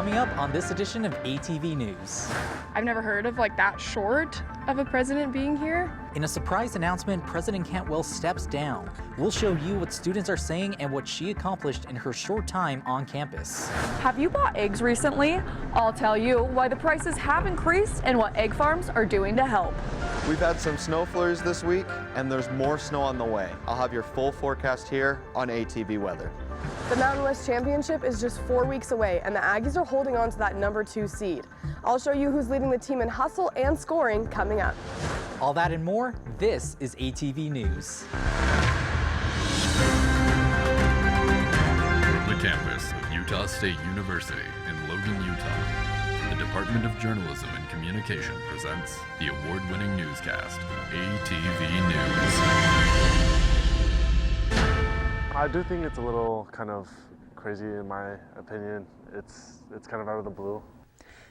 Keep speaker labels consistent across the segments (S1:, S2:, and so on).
S1: coming up on this edition of ATV News.
S2: I've never heard of that short of a president being here.
S1: In a surprise announcement, President Cantwell steps down. We'll show you what students are saying and what she accomplished in her short time on campus.
S3: Have you bought eggs recently? I'll tell you why the prices have increased and what egg farms are doing to help.
S4: We've had some snow flurries this week, and there's more snow on the way. I'll have your full forecast here on ATV Weather.
S5: The Mountain West Championship is just 4 weeks away, and the Aggies are holding on to that #2 seed. I'll show you who's leading the team in hustle and scoring coming up.
S1: All that and more, this is ATV News.
S6: The campus of Utah State University in Logan, Utah. The Department of Journalism and Communication presents the award-winning newscast, ATV News.
S7: I do think it's a little kind of crazy in my opinion. It's kind of out of the blue.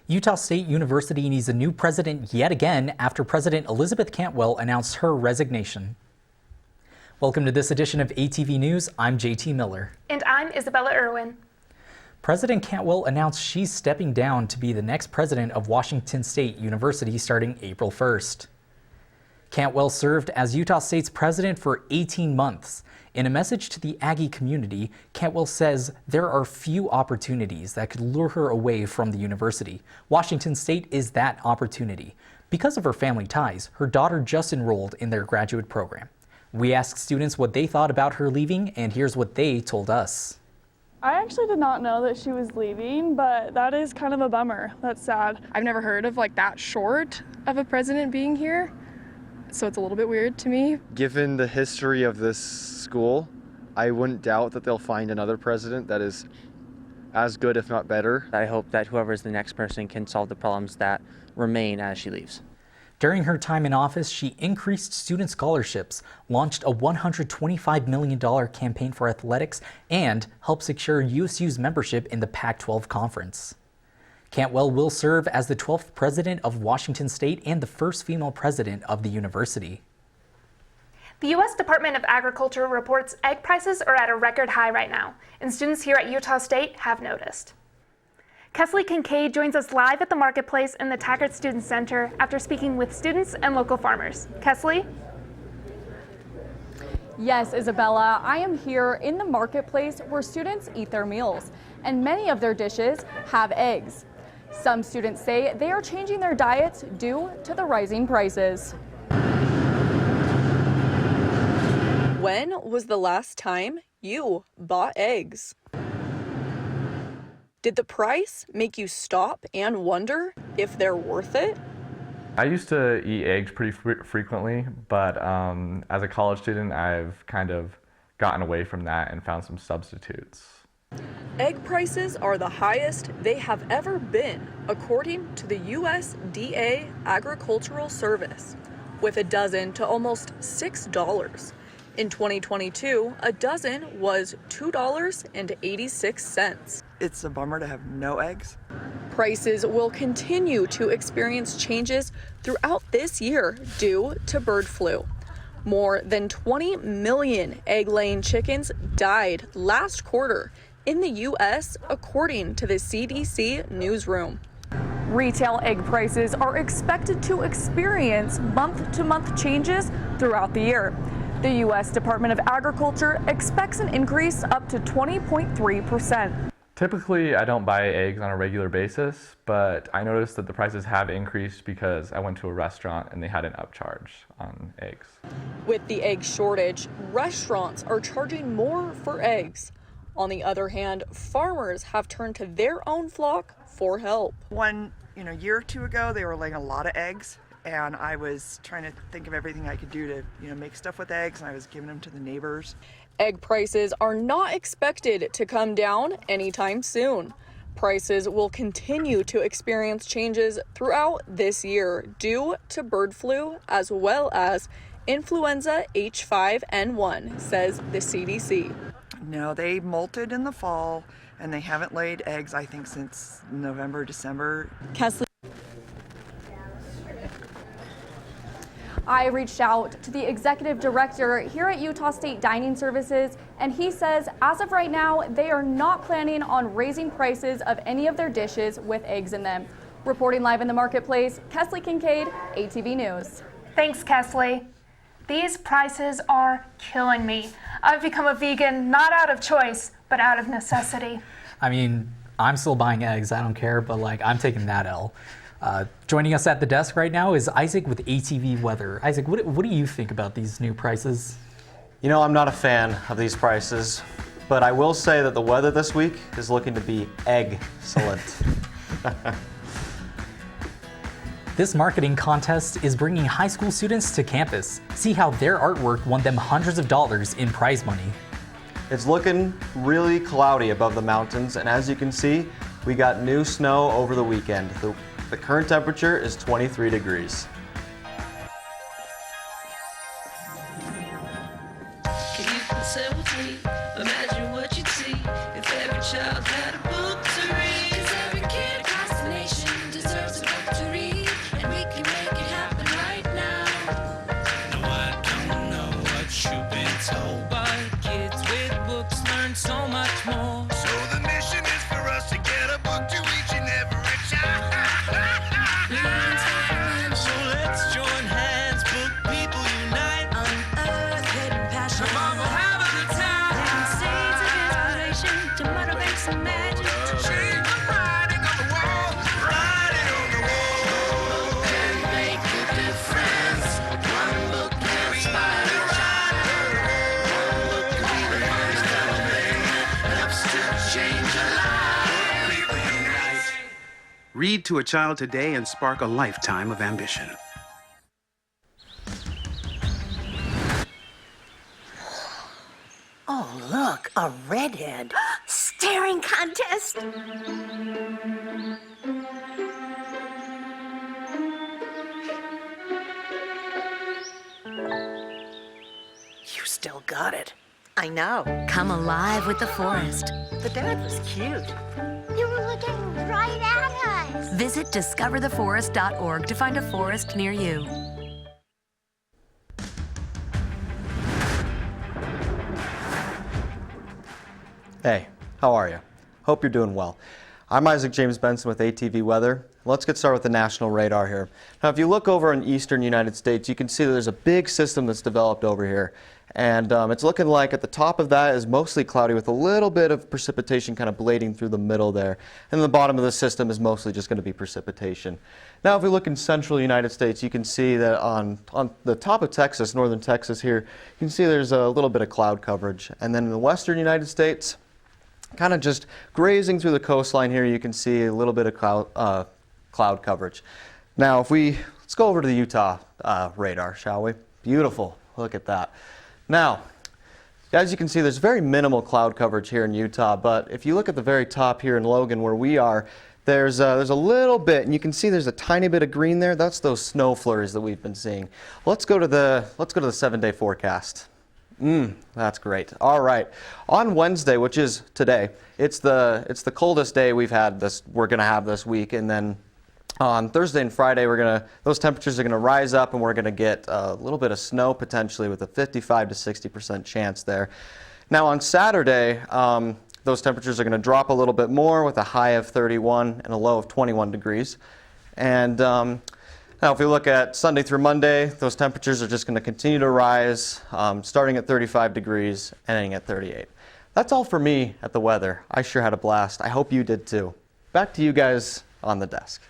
S1: Utah State University needs a new president yet again after President Elizabeth Cantwell announced her resignation. Welcome to this edition of ATV News. I'm JT Miller.
S8: And I'm Isabella Irwin.
S1: President Cantwell announced she's stepping down to be the next president of Washington State University starting April 1st. Cantwell served as Utah State's president for 18 months. In a message to the Aggie community, Cantwell says there are few opportunities that could lure her away from the university. Washington State is that opportunity. Because of her family ties, her daughter just enrolled in their graduate program. We asked students what they thought about her leaving, and here's what they told us.
S9: I actually did not know that she was leaving, but that is kind of a bummer. That's sad.
S2: I've never heard of that short of a president being here, so it's a little bit weird to me.
S4: Given the history of this school, I wouldn't doubt that they'll find another president that is as good, if not better.
S10: I hope that whoever is the next person can solve the problems that remain as she leaves.
S1: During her time in office, she increased student scholarships, launched a $125 million campaign for athletics, and helped secure USU's membership in the Pac-12 conference. Cantwell will serve as the 12th president of Washington State and the first female president of the university.
S8: The U.S. Department of Agriculture reports egg prices are at a record high right now, and students here at Utah State have noticed. Kesley Kincaid joins us live at the marketplace in the Taggart Student Center after speaking with students and local farmers. Kesley?
S3: Yes, Isabella, I am here in the marketplace where students eat their meals, and many of their dishes have eggs. Some students say they are changing their diets due to the rising prices.
S11: When was the last time you bought eggs? Did the price make you stop and wonder if they're worth it?
S12: I used to eat eggs pretty frequently, but as a college student, I've kind of gotten away from that and found some substitutes.
S11: Egg prices are the highest they have ever been, according to the USDA Agricultural Service, with a dozen to almost $6. In 2022, a dozen was $2.86.
S13: It's a bummer to have no eggs.
S11: Prices will continue to experience changes throughout this year due to bird flu. More than 20 million egg-laying chickens died last quarter in the U.S., according to the CDC newsroom.
S3: Retail egg prices are expected to experience month-to-month changes throughout the year. The U.S. Department of Agriculture expects an increase up to 20.3%.
S12: Typically, I don't buy eggs on a regular basis, but I noticed that the prices have increased because I went to a restaurant and they had an upcharge on eggs.
S11: With the egg shortage, restaurants are charging more for eggs. On the other hand, farmers have turned to their own flock for help.
S13: One year or two ago, they were laying a lot of eggs, and I was trying to think of everything I could do to make stuff with eggs, and I was giving them to the neighbors.
S11: Egg prices are not expected to come down anytime soon. Prices will continue to experience changes throughout this year due to bird flu as well as influenza H5N1, says the CDC.
S13: No, they molted in the fall, and they haven't laid eggs, I think, since November, December.
S11: Kesley.
S3: I reached out to the executive director here at Utah State Dining Services, and he says as of right now, they are not planning on raising prices of any of their dishes with eggs in them. Reporting live in the marketplace, Kesley Kincaid, ATV News.
S8: Thanks, Kesley. These prices are killing me. I've become a vegan not out of choice, but out of necessity.
S1: I mean, I'm still buying eggs, I don't care, but like I'm taking that L. Joining us at the desk right now is Isaac with ATV Weather. Isaac, what do you think about these new prices?
S14: You know, I'm not a fan of these prices, but I will say that the weather this week is looking to be excellent.
S1: This marketing contest is bringing high school students to campus. See how their artwork won them hundreds of dollars in prize money.
S14: It's looking really cloudy above the mountains, and as you can see, we got new snow over the weekend. The current temperature is 23 degrees.
S15: Imagine what you'd see if every child had a book to read. 'Cause every kid across the nation deserves a book to read, and we can make it happen right now. No, I don't know what you've been told, but kids with books learn so much more. So the mission is for us to get a book to each and every child. So let's join hands, book people unite, unearth hidden passion. Come on, we'll have a good time. Seeds of inspiration to motivate some magic. To change the writing on the wall, writing on the wall. And make a difference. One book can inspire a child. One book can be the first thing that helps to change a life. People unite.
S16: Read to a child today and spark a lifetime of ambition.
S17: Oh, look, a redhead. Staring contest. You still got it. I know. Come alive with the forest. The dad was cute.
S18: They were looking right at us.
S17: Visit discovertheforest.org to find a forest near you.
S14: Hey, how are you? Hope you're doing well. I'm Isaac James Benson with ATV Weather. Let's get started with the national radar here. Now, if you look over in eastern United States, you can see there's a big system that's developed over here. And it's looking like at the top of that is mostly cloudy with a little bit of precipitation kind of blading through the middle there. And the bottom of the system is mostly just going to be precipitation. Now, if we look in central United States, you can see that on the top of Texas, northern Texas here, you can see there's a little bit of cloud coverage. And then in the western United States, kind of just grazing through the coastline here, you can see a little bit of cloud coverage. Now, let's go over to the Utah radar, shall we? Beautiful. Look at that. Now, as you can see, there's very minimal cloud coverage here in Utah, but if you look at the very top here in Logan where we are, there's a little bit, and you can see there's a tiny bit of green there. That's those snow flurries that we've been seeing. Let's go to the 7-day forecast. That's great. All right. On Wednesday, which is today, it's the coldest day we're going to have this week, and then on Thursday and Friday, those temperatures are going to rise up, and we're going to get a little bit of snow potentially with a 55 to 60% chance there. Now on Saturday, those temperatures are going to drop a little bit more with a high of 31 and a low of 21 degrees. And now if we look at Sunday through Monday, those temperatures are just going to continue to rise, starting at 35 degrees and ending at 38. That's all for me at the weather. I sure had a blast. I hope you did too. Back to you guys on the desk.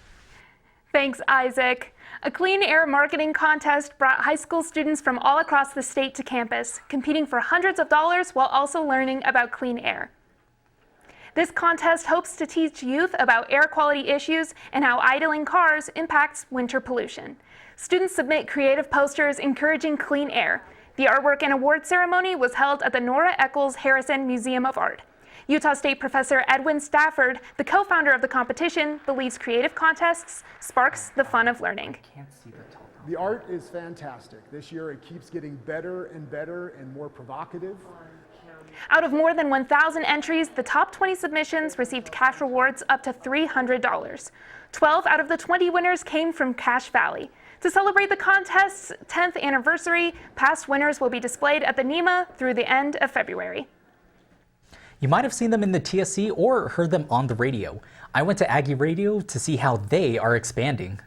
S8: Thanks, Isaac. A clean air marketing contest brought high school students from all across the state to campus, competing for hundreds of dollars while also learning about clean air. This contest hopes to teach youth about air quality issues and how idling cars impacts winter pollution. Students submit creative posters encouraging clean air. The artwork and award ceremony was held at the Nora Eccles Harrison Museum of Art. Utah State Professor Edwin Stafford, the co-founder of the competition, believes creative contests sparks the fun of learning.
S19: The art is fantastic. This year it keeps getting better and more provocative.
S8: Out of more than 1,000 entries, the top 20 submissions received cash rewards up to $300. 12 out of the 20 winners came from Cache Valley. To celebrate the contest's 10th anniversary, past winners will be displayed at the NEMA through the end of February.
S1: You might have seen them in the TSC or heard them on the radio. I went to Aggie Radio to see how they are expanding.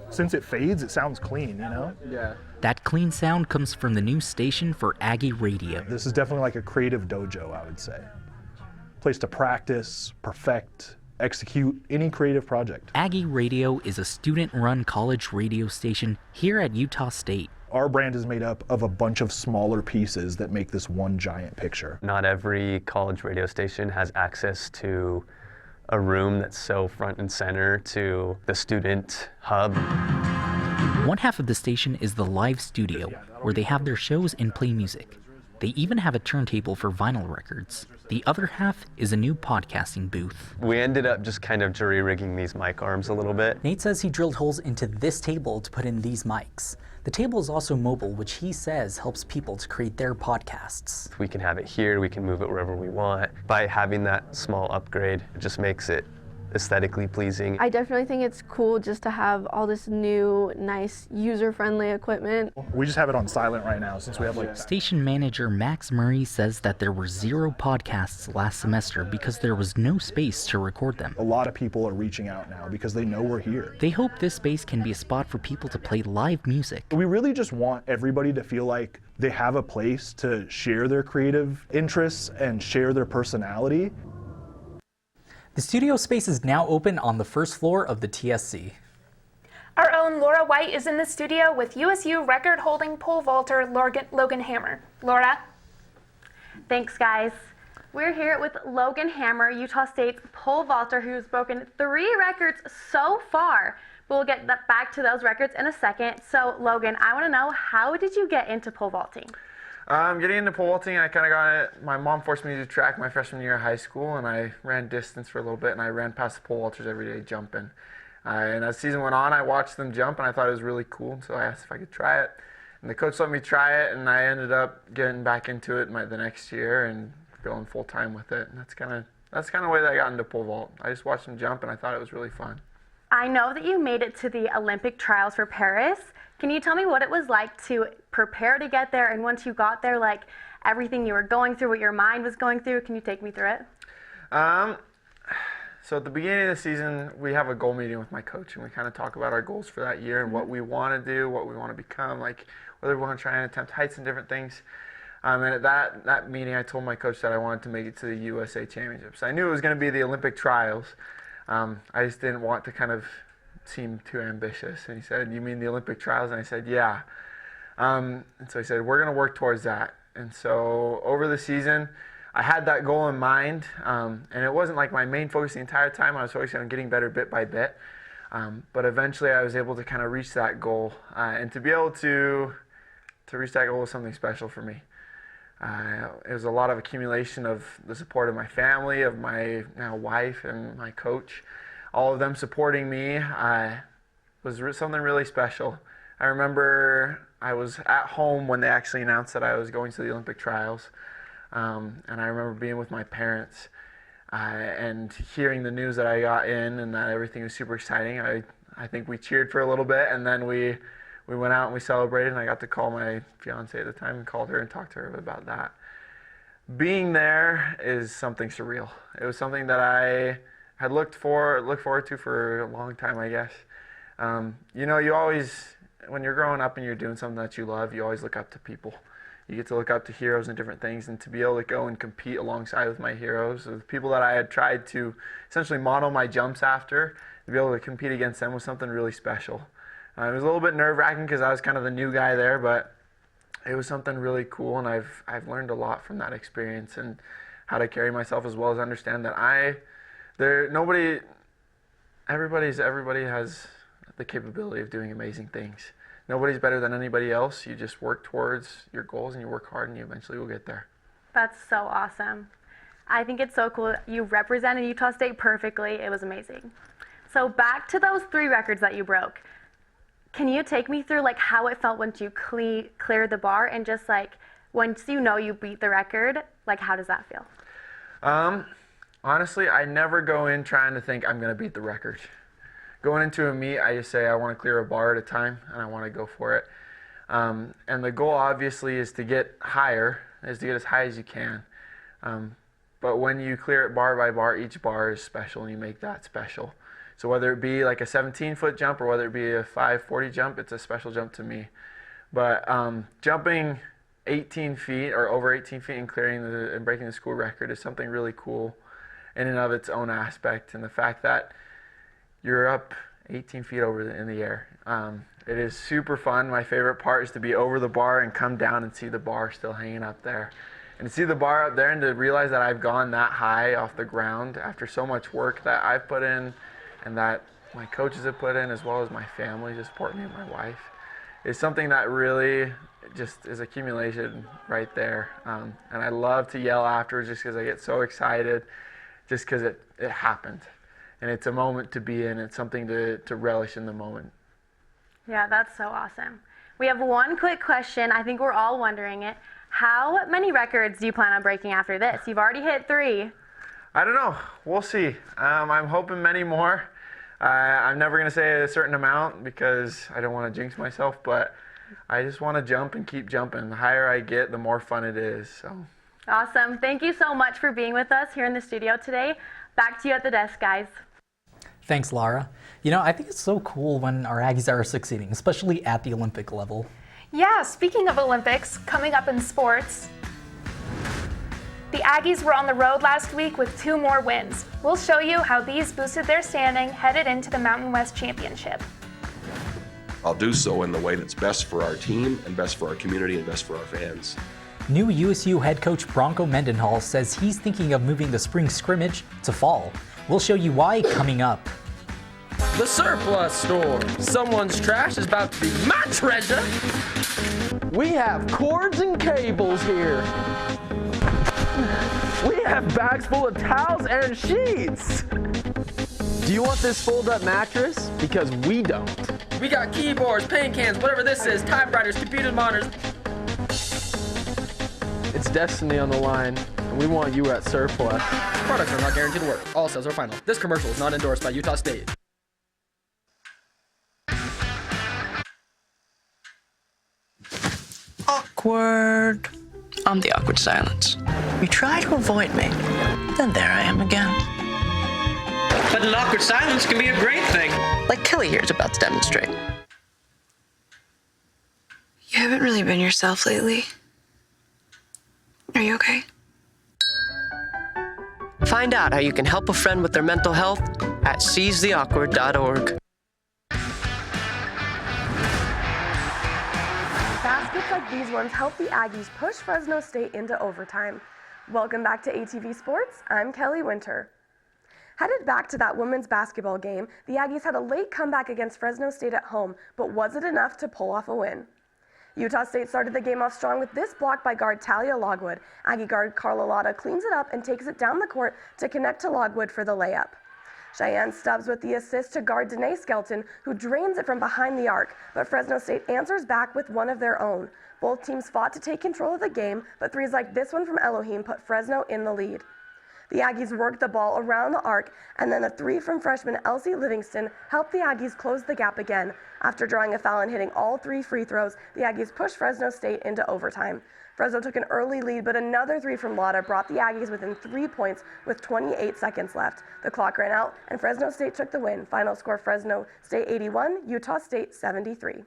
S20: Since it fades, it sounds clean, you know?
S4: Yeah.
S1: That clean sound comes from the new station for Aggie Radio.
S20: This is definitely like a creative dojo, I would say. Place to practice, perfect, execute any creative project.
S1: Aggie Radio is a student-run college radio station here at Utah State.
S20: Our brand is made up of a bunch of smaller pieces that make this one giant picture.
S21: Not every college radio station has access to a room that's so front and center to the student hub.
S1: One half of the station is the live studio, where they have their shows and play music. They even have a turntable for vinyl records. The other half is a new podcasting booth.
S21: We ended up just kind of jury-rigging these mic arms a little bit.
S1: Nate says he drilled holes into this table to put in these mics. The table is also mobile, which he says helps people to create their podcasts.
S21: We can have it here, we can move it wherever we want. By having that small upgrade, it just makes it aesthetically pleasing.
S22: I definitely think it's cool just to have all this new, nice, user-friendly equipment.
S20: We just have it on silent right now since we have like...
S1: Station manager Max Murray says that there were 0 podcasts last semester because there was no space to record them.
S20: A lot of people are reaching out now because they know we're here.
S1: They hope this space can be a spot for people to play live music.
S20: We really just want everybody to feel like they have a place to share their creative interests and share their personality.
S1: The studio space is now open on the first floor of the TSC.
S8: Our own Laura White is in the studio with USU record-holding pole vaulter Logan Hammer. Laura?
S23: Thanks, guys. We're here with Logan Hammer, Utah State's pole vaulter, who's broken 3 records so far. We'll get back to those records in a second. So, Logan, I want to know, how did you get into pole vaulting?
S24: Getting into pole vaulting, I kind of got it. My mom forced me to do track my freshman year of high school, and I ran distance for a little bit, and I ran past the pole vaulters every day jumping. And as the season went on, I watched them jump, and I thought it was really cool, so I asked if I could try it. And the coach let me try it, and I ended up getting back into it the next year and going full time with it. And that's kind of the way that I got into pole vault. I just watched them jump, and I thought it was really fun.
S23: I know that you made it to the Olympic trials for Paris. Can you tell me what it was like to prepare to get there, and once you got there, like everything you were going through, what your mind was going through? Can you take me through it?
S24: So at the beginning of the season, we have a goal meeting with my coach, and we kind of talk about our goals for that year and what we want to do, what we want to become, like whether we want to try and attempt heights and different things. And at that meeting, I told my coach that I wanted to make it to the USA Championships. I knew it was going to be the Olympic trials. I just didn't want to kind of seem too ambitious. And he said, "You mean the Olympic trials?" And I said, "Yeah." And so he said, "We're going to work towards that." And so over the season, I had that goal in mind, and it wasn't like my main focus the entire time. I was focusing on getting better bit by bit. But eventually I was able to kind of reach that goal. And to be able to reach that goal was something special for me. It was a lot of accumulation of the support of my family, of my now wife and my coach. All of them supporting me was something really special. I remember I was at home when they actually announced that I was going to the Olympic trials. And I remember being with my parents and hearing the news that I got in and that everything was super exciting. I think we cheered for a little bit, and then we went out and we celebrated, and I got to call my fiance at the time and called her and talked to her about that. Being there is something surreal. It was something that I had looked forward to for a long time, I guess. You know, you always, when you're growing up and you're doing something that you love, you always look up to people. You get to look up to heroes and different things, and to be able to go and compete alongside with my heroes, with people that I had tried to essentially model my jumps after, to be able to compete against them was something really special. It was a little bit nerve-wracking because I was kind of the new guy there, but it was something really cool, and I've learned a lot from that experience and how to carry myself, as well as understand that everybody has the capability of doing amazing things. Nobody's better than anybody else. You just work towards your goals and you work hard and you eventually will get there.
S23: That's so awesome. I think it's so cool. You represented Utah State perfectly. It was amazing. So back to those 3 records that you broke. Can you take me through like how it felt once you cleared the bar, and just like once you know you beat the record, like how does that feel?
S24: Honestly, I never go in trying to think I'm going to beat the record. going into a meet, I just say I want to clear a bar at a time, and I want to go for it. And the goal obviously is to get higher, is to get as high as you can. But when you clear it bar by bar, each bar is special, and you make that special. So whether it be like a 17-foot jump or whether it be a 540 jump, it's a special jump to me. But jumping 18 feet or over 18 feet and clearing and breaking the school record is something really cool in and of its own aspect. And the fact that you're up 18 feet in the air. It is super fun. My favorite part is to be over the bar and come down and see the bar still hanging up there. And to see the bar up there and to realize that I've gone that high off the ground after so much work that I've put in and that my coaches have put in, as well as my family to support me and my wife, is something that really just is accumulation right there. And I love to yell afterwards just because I get so excited, just because it happened. And it's a moment to be in. It's something to relish in the moment.
S23: Yeah, that's so awesome. We have one quick question. I think we're all wondering it. How many records do you plan on breaking after this? You've already hit 3.
S24: I don't know. We'll see. I'm hoping many more. I'm never going to say a certain amount because I don't want to jinx myself, but I just want to jump and keep jumping. The higher I get, the more fun it is. So.
S23: Awesome. Thank you so much for being with us here in the studio today. Back to you at the desk, guys.
S1: Thanks, Laura. You know, I think it's so cool when our Aggies are succeeding, especially at the Olympic level.
S8: Yeah, speaking of Olympics, coming up in sports, the Aggies were on the road last week with 2 more wins. We'll show you how these boosted their standing headed into the Mountain West Championship.
S5: I'll do so in the way that's best for our team and best for our community and best for our fans.
S1: New USU head coach Bronco Mendenhall says he's thinking of moving the spring scrimmage to fall. We'll show you why coming up.
S6: The surplus store. Someone's trash is about to be my treasure. We have cords and cables here. We have bags full of towels and sheets. Do you want this fold-up mattress? Because we don't. We got keyboards, paint cans, whatever this is, typewriters, computer monitors. It's destiny on the line, and we want you at surplus. Products are not guaranteed to work. All sales are final. This commercial is not endorsed by Utah State.
S7: Awkward. I'm the awkward silence. You try to avoid me, then there I am again.
S6: But an awkward silence can be a great thing.
S7: Like Kelly here is about to demonstrate.
S9: You haven't really been yourself lately. Are you okay?
S7: Find out how you can help a friend with their mental health at seizetheawkward.org.
S25: Baskets like these ones help the Aggies push Fresno State into overtime. Welcome back to ATV Sports. I'm Kelly Winter. Headed back to that women's basketball game, the Aggies had a late comeback against Fresno State at home, but was it enough to pull off a win? Utah State started the game off strong with this block by guard Talia Logwood. Aggie guard Carla Lotta cleans it up and takes it down the court to connect to Logwood for the layup. Cheyenne Stubbs with the assist to guard Danae Skelton, who drains it from behind the arc, but Fresno State answers back with one of their own. Both teams fought to take control of the game, but threes like this one from Elohim put Fresno in the lead. The Aggies worked the ball around the arc, and then a 3 from freshman Elsie Livingston helped the Aggies close the gap again. After drawing a foul and hitting all 3 free throws, the Aggies pushed Fresno State into overtime. Fresno took an early lead, but another 3 from Lotta brought the Aggies within 3 points with 28 seconds left. The clock ran out, and Fresno State took the win. Final score, Fresno State 81, Utah State 73.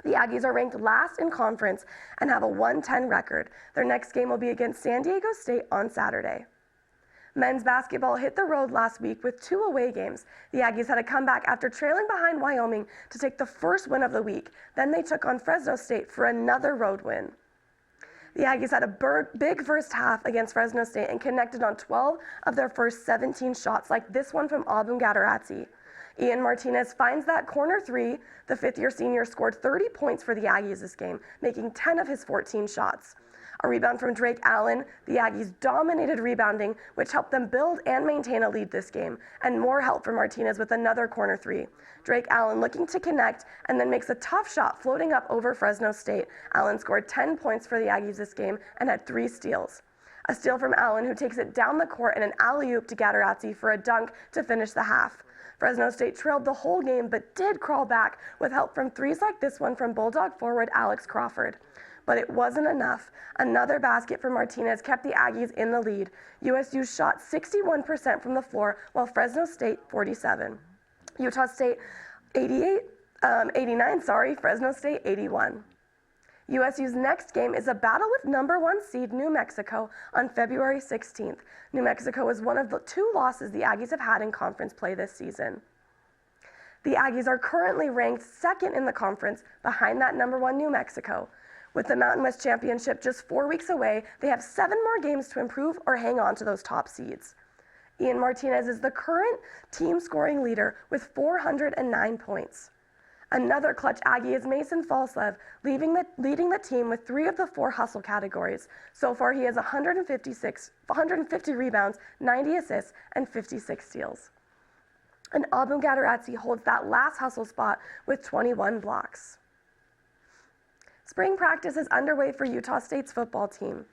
S25: The Aggies are ranked last in conference and have a 1-10 record. Their next game will be against San Diego State on Saturday. Men's basketball hit the road last week with 2 away games. The Aggies had a comeback after trailing behind Wyoming to take the first win of the week. Then they took on Fresno State for another road win. The Aggies had a big first half against Fresno State and connected on 12 of their first 17 shots, like this one from Abum Gadarazzi. Ian Martinez finds that corner 3. The 5th-year senior scored 30 points for the Aggies this game, making 10 of his 14 shots. A rebound from Drake Allen. The Aggies dominated rebounding, which helped them build and maintain a lead this game, and more help from Martinez with another corner 3. Drake Allen looking to connect and then makes a tough shot floating up over Fresno State. Allen scored 10 points for the Aggies this game and had 3 steals. A steal from Allen, who takes it down the court and an alley-oop to Gadarazzi for a dunk to finish the half. Fresno State trailed the whole game but did crawl back with help from threes like this one from Bulldog forward Alex Crawford. But it wasn't enough. Another basket for Martinez kept the Aggies in the lead. USU shot 61% from the floor, while Fresno State 47. Utah State 89, Fresno State 81. USU's next game is a battle with number 1 seed New Mexico on February 16th. New Mexico is one of the 2 losses the Aggies have had in conference play this season. The Aggies are currently ranked 2nd in the conference behind that number 1 New Mexico. With the Mountain West Championship just 4 weeks away, they have 7 more games to improve or hang on to those top seeds. Ian Martinez is the current team scoring leader with 409 points. Another clutch Aggie is Mason Falslev, leading the team with 3 of the 4 hustle categories. So far, he has 150 rebounds, 90 assists, and 56 steals. And Abu Gadarazzi holds that last hustle spot with 21 blocks. Spring practice is underway for Utah State's football team.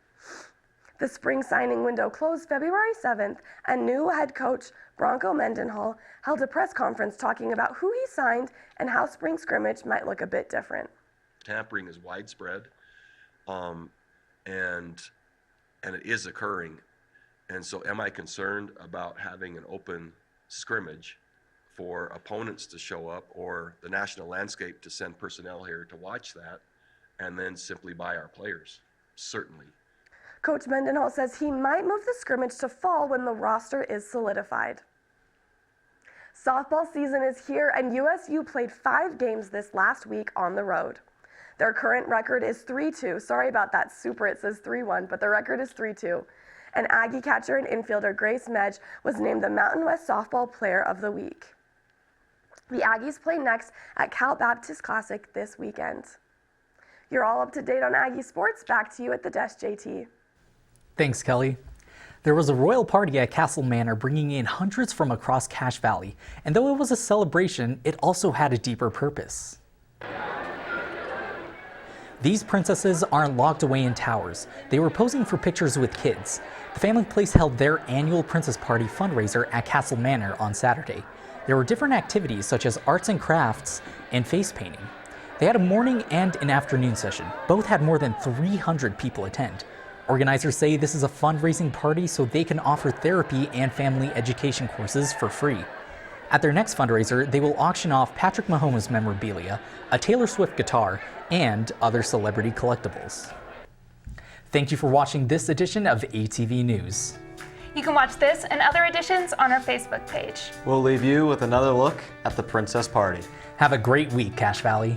S25: The spring signing window closed February 7th, and new head coach Bronco Mendenhall held a press conference talking about who he signed and how spring scrimmage might look a bit different.
S5: Tampering is widespread, and it is occurring. And so am I concerned about having an open scrimmage for opponents to show up or the national landscape to send personnel here to watch that and then simply buy our players? Certainly.
S25: Coach Mendenhall says he might move the scrimmage to fall when the roster is solidified. Softball season is here, and USU played 5 games this last week on the road. Their current record is 3-2. Sorry about that, super, it says 3-1, but the record is 3-2. And Aggie catcher and infielder Grace Medge was named the Mountain West Softball Player of the Week. The Aggies play next at Cal Baptist Classic this weekend. You're all up to date on Aggie sports. Back to you at the desk, JT.
S1: Thanks, Kelly. There was a royal party at Castle Manor bringing in hundreds from across Cache Valley, and though it was a celebration, it also had a deeper purpose. These princesses aren't locked away in towers. They were posing for pictures with kids. The family place held their annual Princess Party fundraiser at Castle Manor on Saturday. There were different activities such as arts and crafts and face painting. They had a morning and an afternoon session. Both had more than 300 people attend. Organizers say this is a fundraising party so they can offer therapy and family education courses for free. At their next fundraiser, they will auction off Patrick Mahomes memorabilia, a Taylor Swift guitar, and other celebrity collectibles. Thank you for watching this edition of ATV News.
S8: You can watch this and other editions on our Facebook page.
S14: We'll leave you with another look at the Princess Party.
S1: Have a great week, Cache Valley.